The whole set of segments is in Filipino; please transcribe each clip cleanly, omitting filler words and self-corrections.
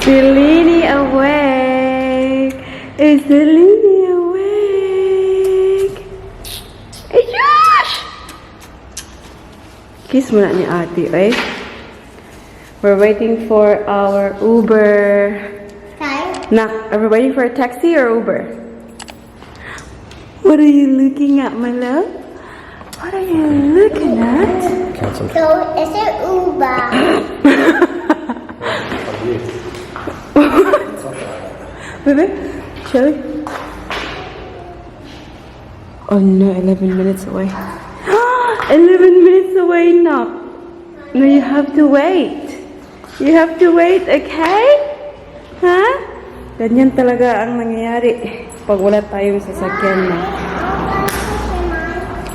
Selene awake! Is Selene awake? Ay, Josh! Kiss mo na ni ate, eh? We're waiting for our Uber. Are we waiting for a taxi or Uber? What are you looking at, my love? What are you looking at? So, is it Uber? Baby, shall we? Oh no, 11 minutes away. 11 minutes away now. No, you have to wait. You have to wait, okay? Huh? Ganyan talaga ang nangyayari pag wala tayong sasakyan na.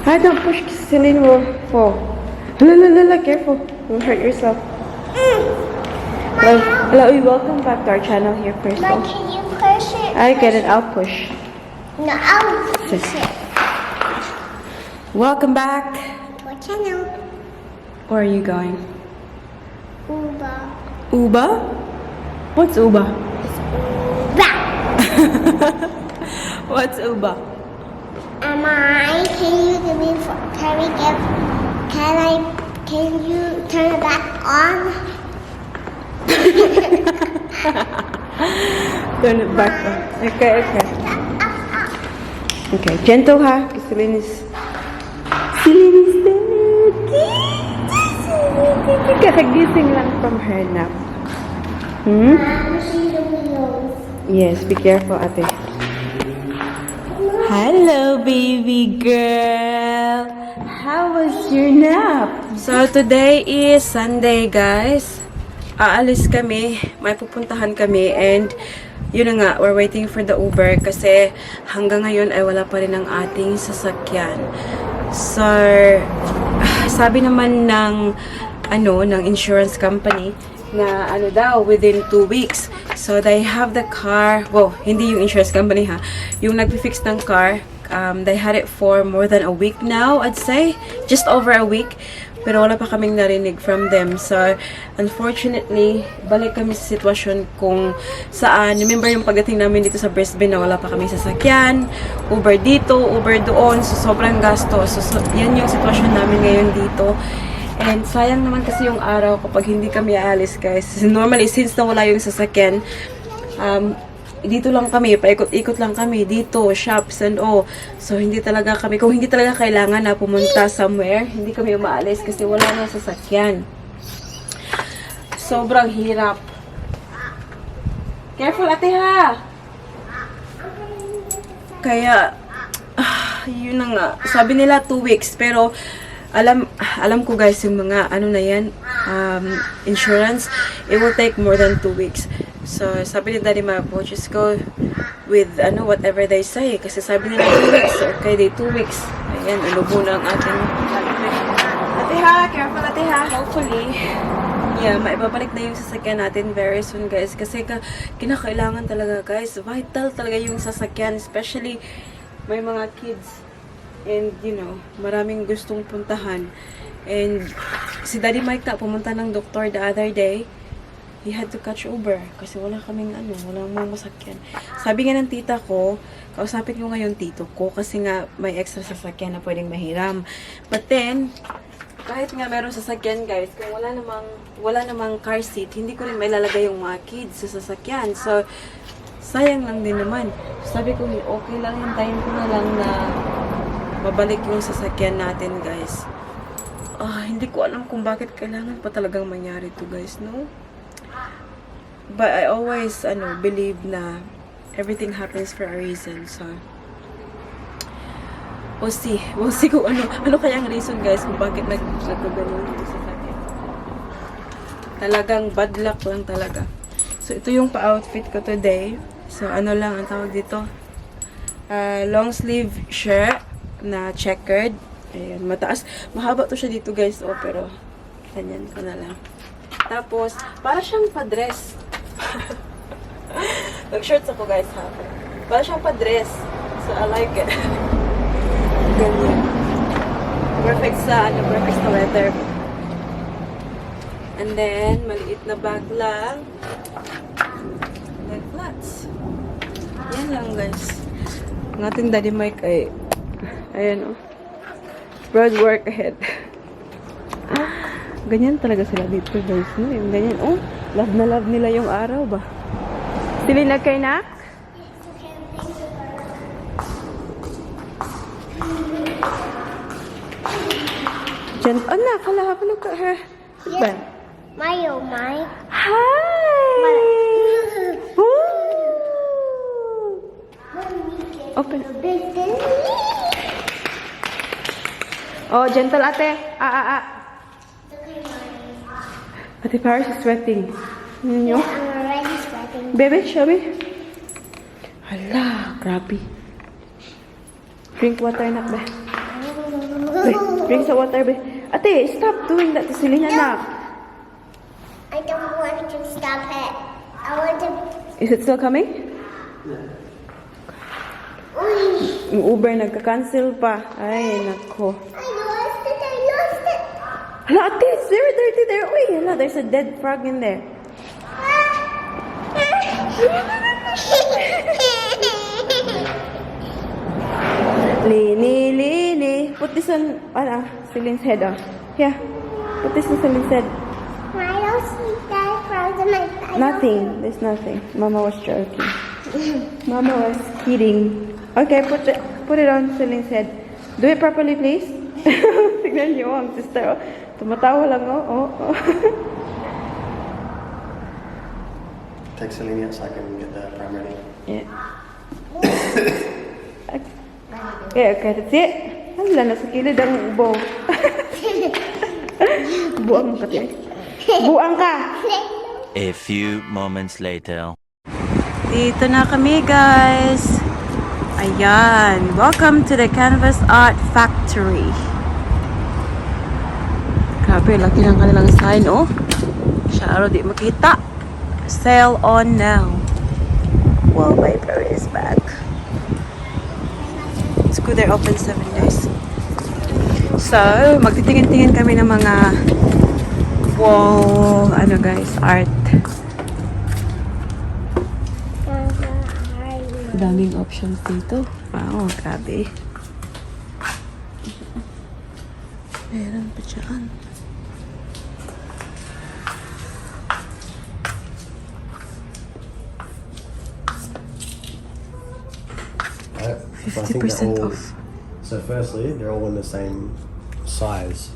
Hi, don't push, Celine will fall. Hala, careful. You'll hurt yourself. Hello, welcome back to our channel here, first. But can you push it? I get it, I'll push. No, I'll push it. Welcome back. What channel? Where are you going? Uber. Uba? What's Uba? Uber. What's Uba? Can you give me, can you turn it back on? Turn it back on. Okay. Okay, gentle ha. Celine is dead. Kakagising lang from her nap. Yes, be careful, ate. Hello, baby girl. How was your nap? So, today is Sunday, guys. Aalis kami. May pupuntahan kami. And, yun na nga, we're waiting for the Uber kasi hanggang ngayon ay wala pa rin ang ating sasakyan. So, sabi naman ng insurance company na within 2 weeks. So, they have the car, well, hindi yung insurance company ha, yung nagpi-fix ng car, they had it for more than a week now, I'd say, just over a week, pero wala pa kaming narinig from them. So, unfortunately, balik kami sa sitwasyon kung saan, remember yung pagdating namin dito sa Brisbane na wala pa kami sasakyan, Uber dito, Uber doon, so sobrang gastos. So yan yung sitwasyon namin ngayon dito. And sayang naman kasi yung araw kapag hindi kami aalis, guys. Normally, since nawala yung sasakyan, dito lang kami, paikot-ikot lang kami, dito, shops and all. So, hindi talaga kami, kung hindi talaga kailangan na pumunta somewhere, hindi kami umaalis kasi wala na sasakyan. Sobrang hirap. Careful, ate ha! Kaya, yun na nga. Sabi nila 2 weeks, pero alam ko guys, yung mga insurance, it will take more than 2 weeks. So, sabi ni Daddy Ma, just go with whatever they say. Kasi sabi nila 2 weeks. Okay, 2 weeks. Ayan, ilubo na ang ating ate ha, careful ate ha. Hopefully, maibabalik na yung sasakyan natin very soon, guys. Kasi kinakailangan talaga, guys. Vital talaga yung sasakyan. Especially, may mga kids. And, maraming gustong puntahan. And, si Daddy Mike pumunta ng doktor the other day. He had to catch Uber. Kasi wala kaming walang mga masakyan. Sabi nga ng tita ko, kausapin ko ngayon tito ko. Kasi nga, may extra sasakyan na pwedeng mahiram. But then, kahit nga meron sasakyan, guys, kung wala namang car seat, hindi ko rin may lalagay yung mga kids sa sasakyan. So, sayang lang din naman. Sabi ko, okay lang, hintayin ko na lang na mabalik yung sasakyan natin, guys. Hindi ko alam kung bakit kailangan pa talagang mangyari to, guys, no? But I always, believe na everything happens for a reason, so we'll see kung ano kaya ang reason, guys, kung bakit nagkaganon yung sasakyan. Talagang bad luck lang talaga. So, ito yung pa-outfit ko today. So, ang tawag dito? Long sleeve shirt na checkered. Ayan, mataas. Mahaba to siya dito, guys. Pero, ganyan ko na lang. Tapos, para siyang pa-dress. Nag-shorts ako, guys, ha? Para siyang pa-dress. So, I like it. Ganyan. Perfect sa weather. And then, maliit na bag lang. Yan lang guys. Ang ating Daddy Mike ay, ayan o. Broad work ahead. Ganyan talaga sila dito guys. No? Yung ganyan. Oh, love na love nila yung araw ba? Sili na kay na? Jen, anak, look at her. Yes. Mayo, Mike. Hi! Woo! Open. Oh, gentle ate. Ate Paris is sweating. Yeah, I'm already sweating. Baby, show me. Hala, grabe. Drink water, anak, be. Drink some water, be. Ate, stop doing that to Selena, anak. I don't want to stop it. I want to... Is it still coming? Uy, Yung Uber nagka-cancel pa. Ay, nako. I lost it. Hala, ate, it's very dirty there. Uy, hala, there's a dead frog in there. Lini. Put this on, Celine's head, oh. Here, put this on Celine's head. I don't see that frozen like that. Nothing. There's nothing. Mama was joking. Mama was kidding. Okay, put it on Celine's head. Do it properly, please. Tignan niyo ang sister. Oh. Tumatawa lang, oh. Take Celine out so I can get the pram ready. Yeah. Okay, that's it. Wala na sa kilid ang ubo. Buang ka, te. Buang ka! A few moments later. Dito na kami, guys. Ayan. Welcome to the Canvas Art Factory. Grabe, laki ng kanilang sign, oh. Siya, di makita. Sale on now. Wallpaper is back. School they're open 7 days. So, magtitingin-tingin kami ng mga wall, guys, art. Daming options dito. Wow, grabe. Meron pa dyan. So I think they're 50% all, off. so firstly, they're all in the same size,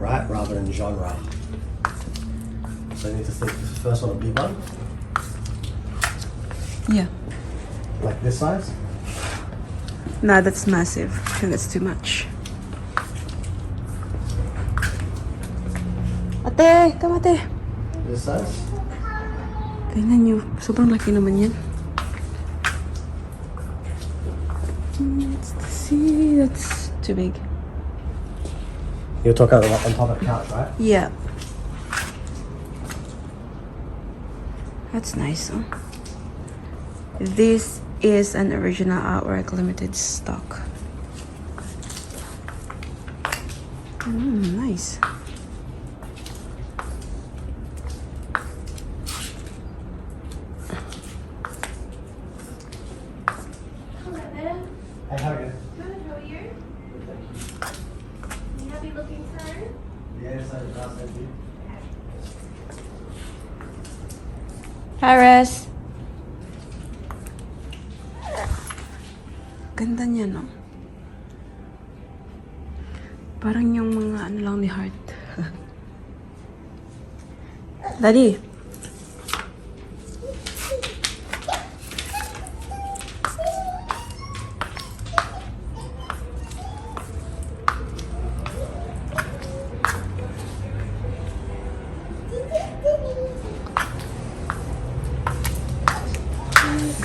right? Rather than genre. So you need to think the first one a big one, Yeah. like this size. Nah, that's massive. I think that's too much. Ate! Come, ate! This size. Tingnan nyo. Sobrang laki naman yan. Let's see. That's too big. You're talking about on top of the couch, right? Yeah. That's nice, huh? This is an original artwork, limited stock. Nice. Hey, how are you? Good, how are you? You happy looking, sir? Yeah, so that's thank you. Paris. Ganda niya, no? Parang yung mga ano lang ni Heart. Daddy.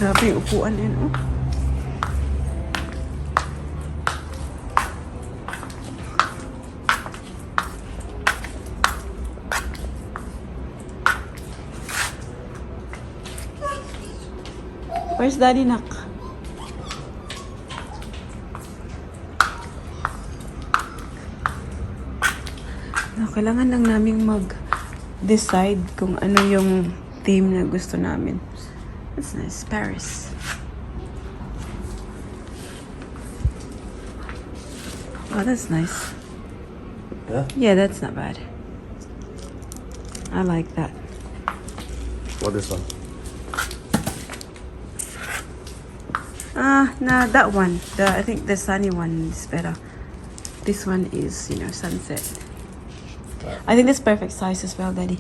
Grabe yung upuan yan, oh. Where's Daddy, nak? No, kailangan lang naming mag-decide kung ano yung theme na gusto namin. That's nice. Paris. Oh, that's nice. Yeah? Yeah, that's not bad. I like that. What this one? No, that one. I think the sunny one is better. This one is, you know, sunset. I think that's perfect size as well, Daddy.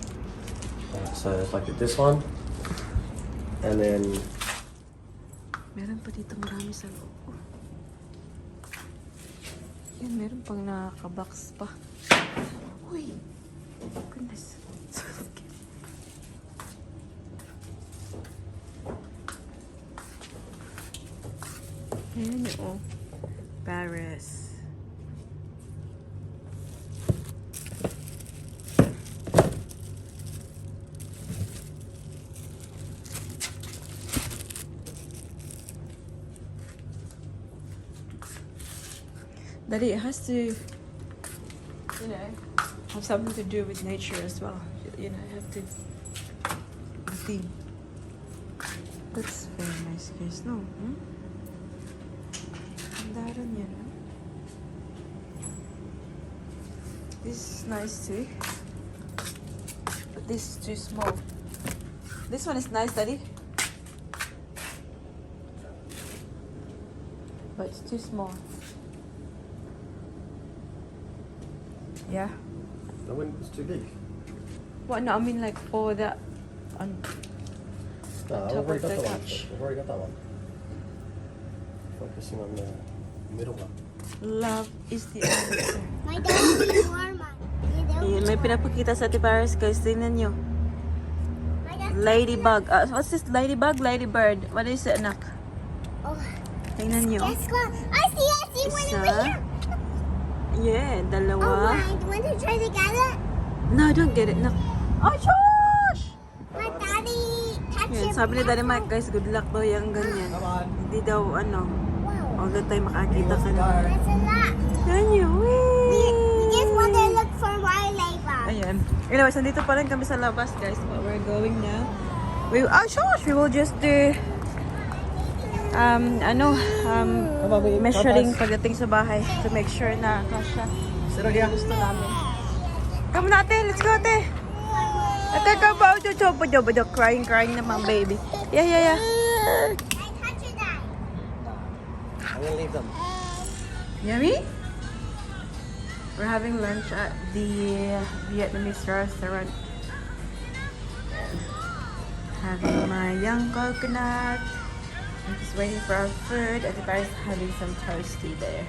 So it's like this one. And then Meron pa dito marami sa loob. Yan, meron pang nakaka-box pa. Uy! Goodness. Ayan yun, oh. Paris. Daddy, it has to, you know, have something to do with nature as well. You know, you have to, the theme. That's very nice, guys. No? Hmm? Andaran yan, no? This is nice too. But this is too small. This one is nice, Daddy. But it's too small. Yeah. that one is too big. What? No, I mean like for the on No, top we've already of got the that one. couch. We've already got that one. Focusing on the middle one. Love is the answer. My dad is warm. Ayan, may pinapakita sa Ate Paris, guys. Tingnan nyo. My dad. Ladybug. What's this? Ladybug? Ladybird. What is it, anak? Oh, Tingnan nyo. guess what? I see one Isa. over here. Yeah, Oh dalawa. my, want to try to get it? No, don't get it. No. Oh, shush! My daddy touched Yan, it. sabi ni Daddy Mike, guys, good luck daw yung ganyan. Hindi daw, Wow, all the time makakita ka na. that's a lot. Yan yun. We just want to look for wildlife. Ayan. Anyways, nandito pa rin kami sa labas, guys. But we're going now. Shush! We will just do, measuring pagdating sa bahay to make sure na kasha. Gusto namin. Come on, ate. Let's go, ate. Ate, come out. Crying naman, baby. Yeah. I touch it that. I'm gonna leave them. Yummy? We're having lunch at the Vietnamese restaurant. Having my young coconut. I'm just waiting for our food. At the bar is having some toasty there.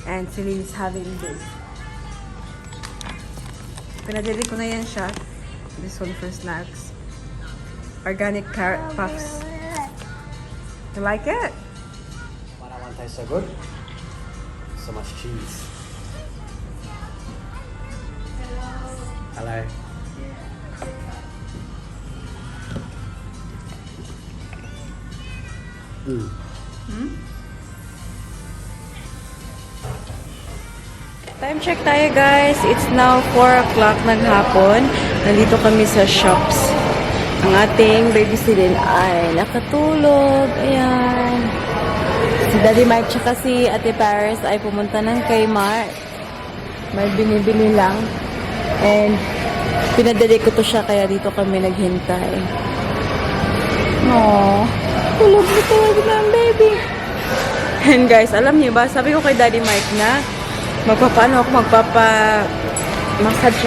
And Celine's having this. Pinadili ko na yan siya. This one for snacks. Organic carrot puffs. You like it? Why that one tastes so good? So much cheese. Hello. Time check tayo, guys. It's now 4 o'clock ng hapon. Nandito kami sa shops. Ang ating baby Celine ay nakatulog. Ayan. Si Daddy Mike tsaka si Ate Paris ay pumunta ng Kmart. May binibili lang. And pinadali ko to siya kaya dito kami naghintay. Aww. Tulog na tulog na ang baby. And guys, alam niyo ba, sabi ko kay Daddy Mike na magpapa-massage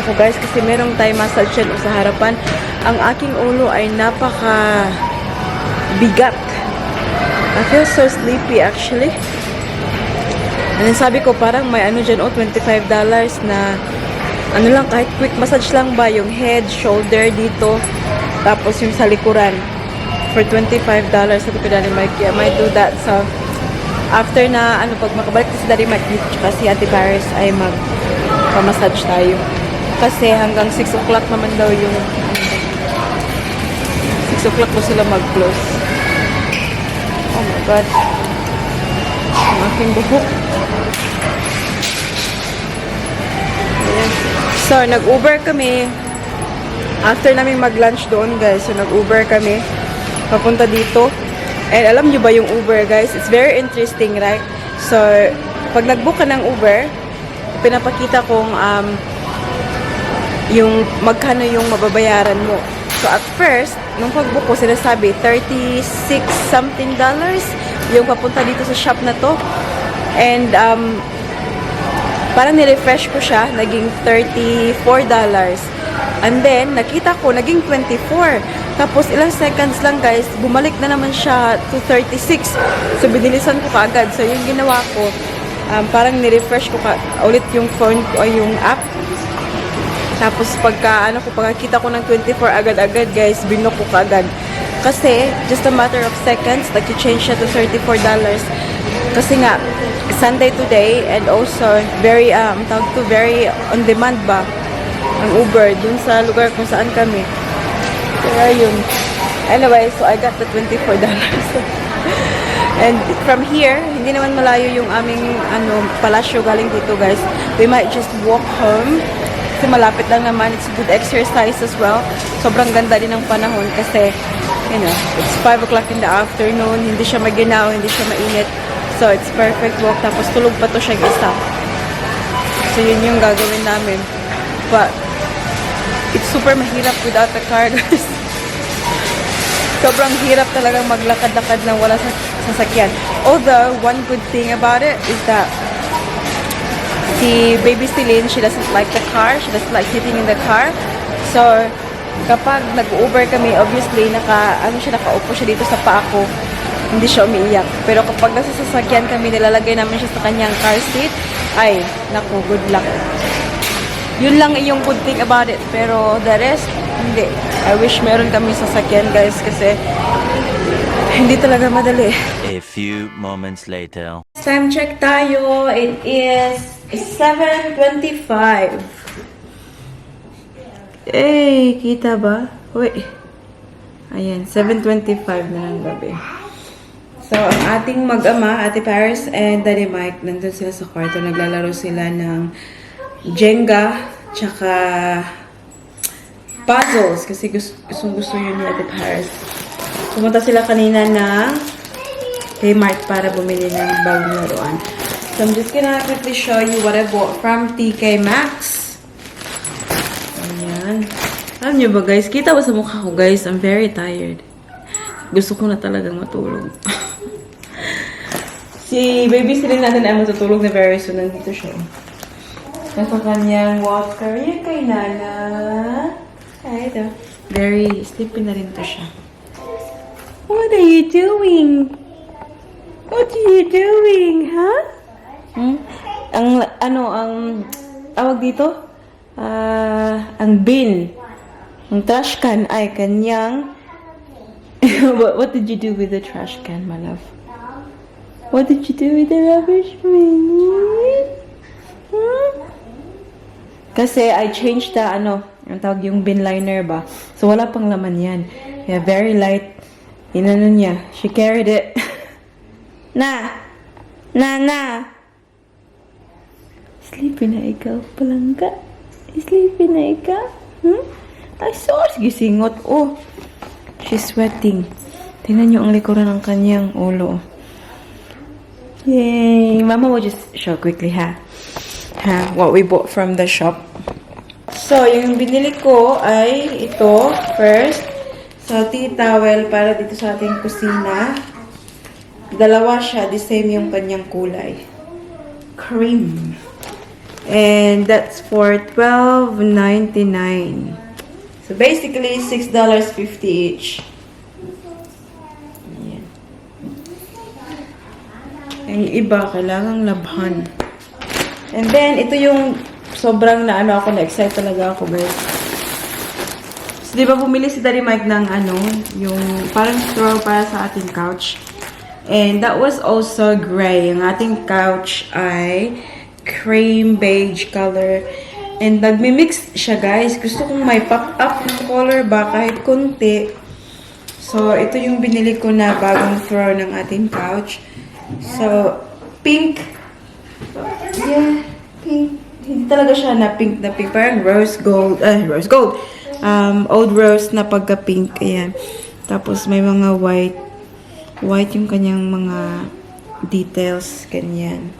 ako, guys, kasi merong Thai massage yan sa harapan. Ang aking ulo ay napaka bigat. I feel so sleepy actually. And then sabi ko parang may ano dyan, $25 na ano lang, kahit quick massage lang ba, yung head, shoulder dito, tapos yung sa likuran for $25. Sabi ko, Daddy Mike, yeah, I might do that. So after na, pag makabalik si Daddy Mike at si Ate Paris ay mag-massage tayo. Kasi hanggang 6 o'clock naman daw yung 6 o'clock po sila mag-close. Oh my God. Ang aking buhok. Ayan. So, nag-Uber kami. After namin mag-lunch doon, guys, so nag-Uber kami papunta dito. And alam nyo ba yung Uber, guys? It's very interesting, right? So, pag nag-book ka ng Uber, pinapakita kong yung magkano yung mababayaran mo. So, at first, nung pag-book ko, sinasabi, $36 something yung papunta dito sa shop na to. And, parang nirefresh ko siya, naging $34. And then, nakita ko, naging 24. Tapos, ilang seconds lang, guys, bumalik na naman siya to 36. So, binilisan ko kaagad. So, yung ginawa ko, parang nirefresh ko ulit yung phone ko, yung app. Tapos, pagkakita ko ng 24 agad-agad, guys, binok ko kaagad. Kasi, just a matter of seconds, nag-change siya to $34. Kasi nga, Sunday today, and also, very, very on-demand ba? Ang Uber, dun sa lugar kung saan kami. Kaya yun. Anyway, so I got the $24. And from here, hindi naman malayo yung aming palasyo galing dito, guys. We might just walk home. Kasi malapit lang naman. It's good exercise as well. Sobrang ganda din ng panahon kasi, you know, it's 5 o'clock in the afternoon. Hindi siya maginaw, hindi siya mainit. So, it's perfect walk. Tapos tulog pa to siya isa. So, yun yung gagawin namin. But, it's super mahirap without a car, guys. Sobrang hirap talagang maglakad-lakad na wala sa sasakyan. Although, one good thing about it is that si Baby Celine, she doesn't like the car. She doesn't like sitting in the car. So, kapag nag-Uber kami, obviously, nakaupo siya dito sa paa ko. Hindi siya umiiyak. Pero kapag nasa sasakyan kami, nilalagay namin siya sa kanyang car seat, ay, naku, good luck. Yun lang yung good thing about it. Pero the rest, hindi. I wish meron kami sasakyan, guys, kasi hindi talaga madali. A few moments later. Time check tayo. It is 7:25. Eh, kita ba? Uy. Ayan, 7:25 na ng gabi. So, ang ating mag-ama, Ate Paris and Daddy Mike, nandun sila sa kwarto. Naglalaro sila ng Jenga, tsaka puzzles. Kasi gusto yun ni Ate Paris. Pumunta sila kanina ng Kmart para bumili ng bagong laruan. So, I'm just gonna quickly show you what I bought from TK Maxx. Ayan. Alam nyo ba, guys? Kita ba sa mukha ko, guys? I'm very tired. Gusto ko na talagang matulog. Si Baby Celine natin ay matutulog na very soon. Nandito siya. Nasa kanyang walker. Yan kay Nana. Ay, ito. Very sleepy na rin to siya. What are you doing? What are you doing, huh? Ang tawag dito? Ang bin. Ang trash can ay kanyang what did you do with the trash can, my love? What did you do with the rubbish bin? Kasi I changed the ang tawag yung bin liner ba? So wala pang laman yan. Yeah, very light. Inano niya. She carried it. Na! Sleepy na ikaw, palangga. Sleepy na ikaw? Ay, sos, gisingot. Oh, she's sweating. Tingnan niyo ang likuran ng kanyang ulo. Yay! Mama will just show quickly, what we bought from the shop. So, yung binili ko ay ito, first. So, tea towel para dito sa ating kusina. Dalawa siya, the same yung kanyang kulay. Cream. And that's for $12.99. So, basically, $6.50 each. Ayan. Ang iba, kailangang labhan. And then, ito yung sobrang na-excite talaga ako, guys. So, di ba bumili si Daddy Mike ng yung parang straw para sa ating couch. And that was also gray. Ang ating couch ay cream beige color. And nagmi-mix siya, guys. Gusto kong may pop-up ng color ba kahit konti. So, ito yung binili ko na bagong throw ng ating couch. So, pink. Yeah, pink. Hindi talaga siya na pink. Parang rose gold. old rose na pagka-pink. Ayan. Tapos may mga white. White yung kanyang mga details. Ganyan.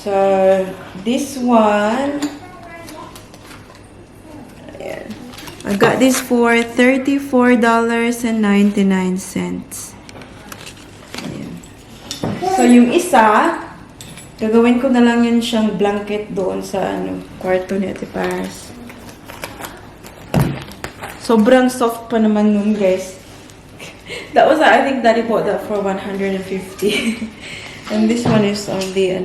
So, this one, ayan. I got this for $34.99. Ayan. So, yung isa, gagawin ko na lang yun siyang blanket doon sa kwarto ni Ate Paris. Sobrang soft pa naman nun, guys. That was, I think Daddy bought that for $150. And this one is only,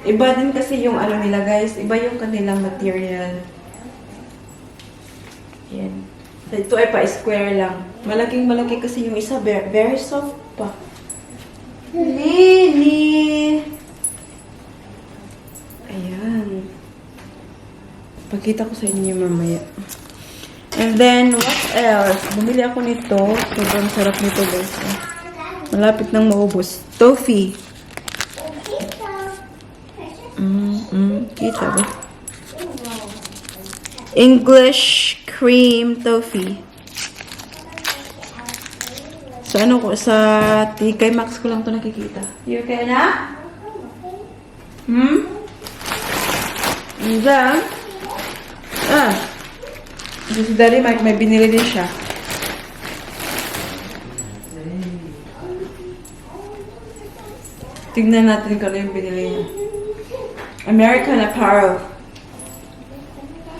iba din kasi yung nila, guys. Iba yung kanilang material. Yan. Ito ay pa-square lang. Malaking-malaki kasi yung isa. Very soft pa. Lily! Ayan. Pagkita ko sa inyo mamaya. And then, what else? Bumili ako nito. Sobrang sarap nito, guys. Malapit nang maubos. Toffee. Kita ba? English cream toffee. So, sa TK Maxx ko lang to nakikita. You okay na? And then, si Daddy Mike, may binili din siya. Tignan natin kung ano yung binili niya. American Apparel.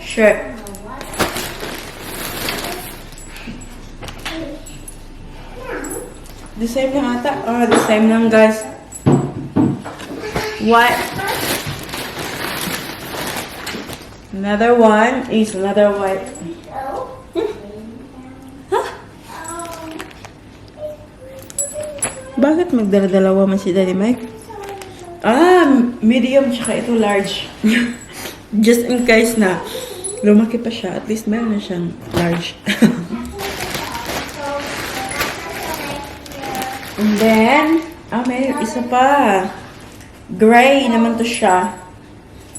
Shirt. The same lang ata. Oh, the same lang, guys. What? Another one is another white. Huh? Bakit magdala-dalawa man si Daddy Mike? Medium tsaka ito large. Just in case na lumaki pa siya, at least meron na siyang large. And then, may isa pa. Gray naman to siya.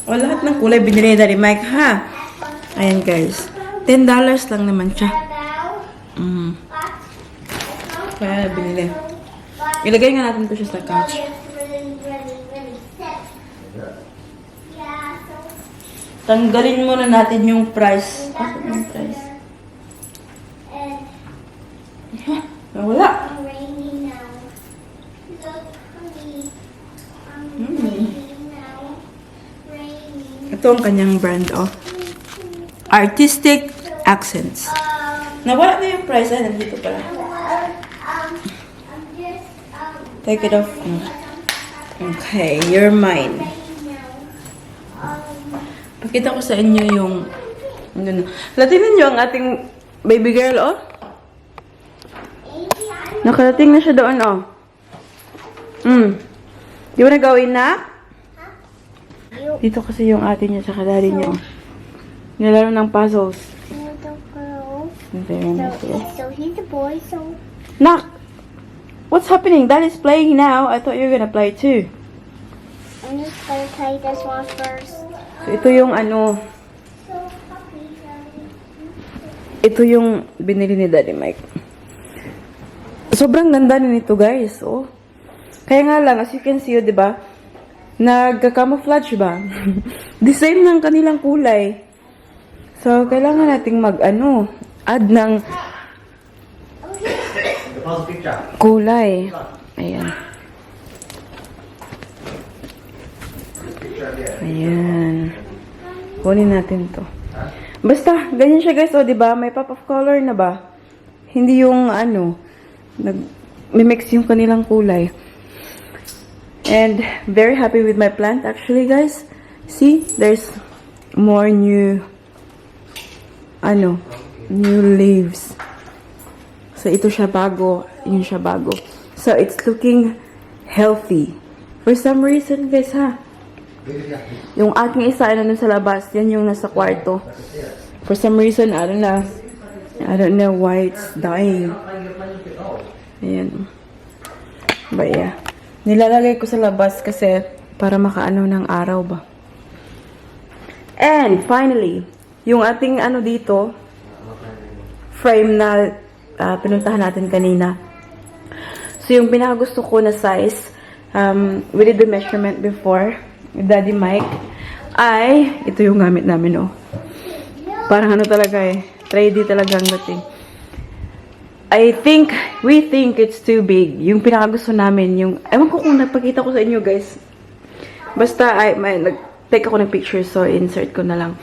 Lahat ng kulay binili ni Daddy Mike, ha? Ayan, guys. $10 lang naman siya. Kaya binili. Ilagay nga natin to siya sa couch. Tanggalin muna natin yung price. Bakit yung price? Wala. Ito ang kanyang brand, Artistic Accents. Nawala na yung price, nandito pala. Take it off. Okay, you're mine. Pakita ko sa inyo yung Latinin nyo ang ating baby girl, Nakarating na siya doon, Di ba na gawin na? Dito kasi yung ate niya sa daddy niya, Nilaro ng puzzles. Very nice. So he's a boy, so... Nak! What's happening? Dad is playing now. I thought you were gonna play too. I'm just gonna play this one first. So, ito yung ito yung binili ni Daddy Mike. Sobrang ganda nito, guys, Kaya nga lang, as you can see, di ba? Nagka-camouflage ba? The same ng kanilang kulay. So, kailangan nating add ng kulay. Ayan. Ayan. Kunin natin to. Basta, ganyan siya, guys. Di ba? May pop of color na ba? Hindi yung mimix yung kanilang kulay. And very happy with my plant, actually, guys. See, there's more new leaves. So, ito siya bago. Yun siya bago. So, it's looking healthy. For some reason, guys, yung aking isa, nun sa labas, yan yung nasa kwarto. For some reason, I don't know why it's dying. Ayan. But yeah. Nilalagay ko sa labas kasi para makaano ng araw ba. And finally, yung ating ano dito, frame na pinuntahan natin kanina. So yung pinakagusto ko na size, we did the measurement before with Daddy Mike, ay ito yung gamit namin, oh. Parang ano talaga eh, 3D talagang dating. We think it's too big. Yung pinakagusto namin, yung, ewan ko kung nagpakita ko sa inyo, guys. Basta, nag-take ako ng picture, so insert ko na lang.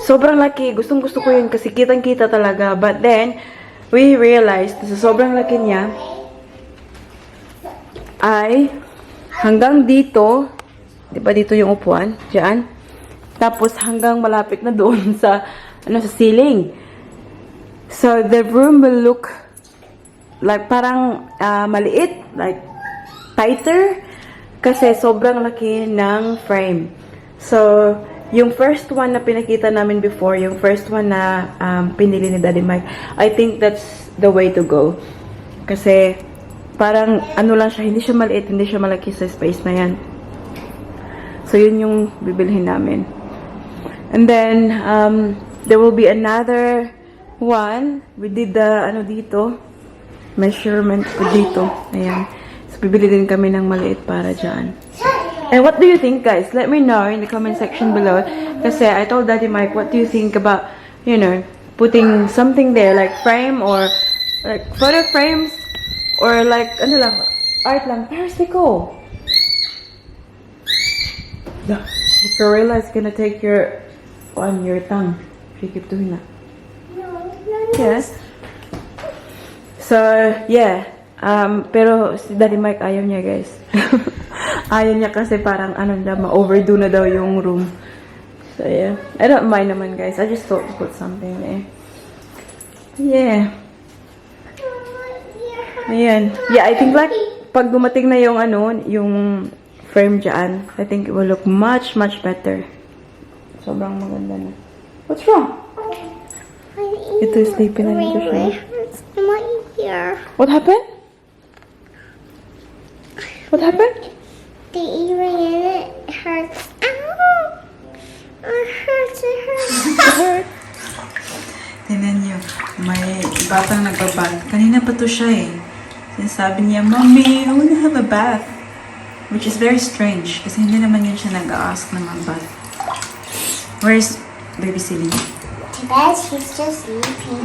Sobrang laki. Gustong-gusto ko yun kasi kitang-kita talaga. But then, we realized na sa sobrang laki niya, ay hanggang dito, di ba dito yung upuan? Diyan. Tapos hanggang malapit na doon sa, sa ceiling. So, the room will look like parang maliit, like tighter, kasi sobrang laki ng frame. So, yung first one na pinakita namin before, yung first one na pinili ni Daddy Mike, I think that's the way to go. Kasi, parang ano lang siya, hindi siya maliit, hindi siya malaki sa space na yan. So, yun yung bibilhin namin. And then, there will be another one. We did the, dito, measurement ko dito. Ayan. So, bibili din kami ng maliit para dyan. And what do you think, guys? Let me know in the comment section below. Kasi I told Daddy Mike, what do you think about, putting something there, like frame or, like photo frames, or like, art lang. Paris, go. If Gorilla is gonna take your tongue, if you keep doing that. Yes. So, yeah. Pero si Daddy Mike ayaw niya, guys. Ayaw niya kasi parang ma-overdo na daw yung room. So, yeah. I don't mind naman, guys. I just thought to put something there. Yeah. Ayan. Yeah, I think like pag dumating na yung yung frame dyan, I think it will look much, much better. Sobrang maganda na. What's wrong? Ito is sleeping na dito siya. My ear. What happened? What happened? The earring in it hurts. Ow! It hurts. It hurts. Tignan niyo, may batang nagbabad. Kanina pa to siya eh. Sinasabi niya, Mommy, I wanna have a bath. Which is very strange, kasi hindi naman yun siya nag-a-ask ng bath. Where's baby Celine? Dad, she's just sleeping.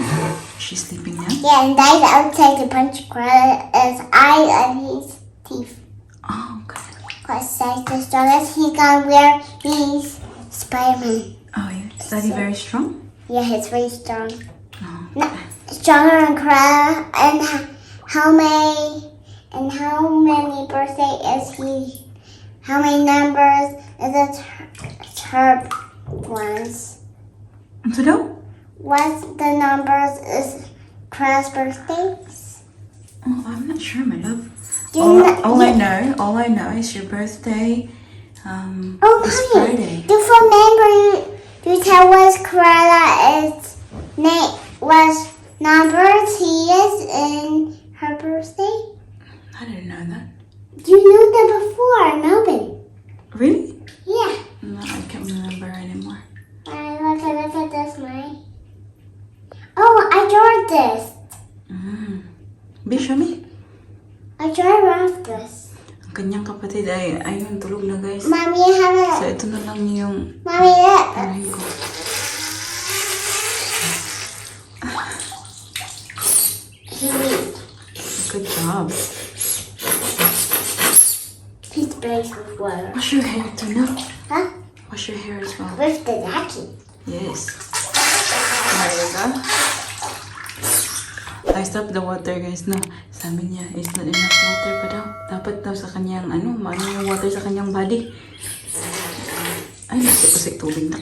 She's sleeping now? Yeah, and Dad's outside to punch Greta's eye and his teeth. Oh, okay. Because that's the strongest he can wear these Spider-Man. Oh, yeah. Is Daddy very strong? Yeah, he's very strong. Oh. No, stronger than Greta. And how many birthday is he? How many numbers is it her ones? So daw? What's the numbers is Greta's birthdays? Oh, I'm not sure, my love. All I know is your birthday. Oh, this Mommy, Friday. do you remember you tell us Greta's name was numbers he is in her birthday? I didn't know that. You knew that before, Melbourne. Really? Yeah. No, I can't remember anymore. Look at this, Mommy. Oh, I drew this. Be, show me. I drew this. Ang kanyang kapatid ay ayun, tulog na, guys. Mommy, I have So, it. ito na lang yung Mommy, look. tanahin ko. Good job. His face with water. Wash your hair too, no? Huh? Wash your hair as well. With the vacuum. Yes. There you go. I stopped the water, guys, no? Sabi niya, it's not enough water pa daw. Dapat daw sa kanyang, maano yung water sa kanyang body. Ay, nasipusik tubig na.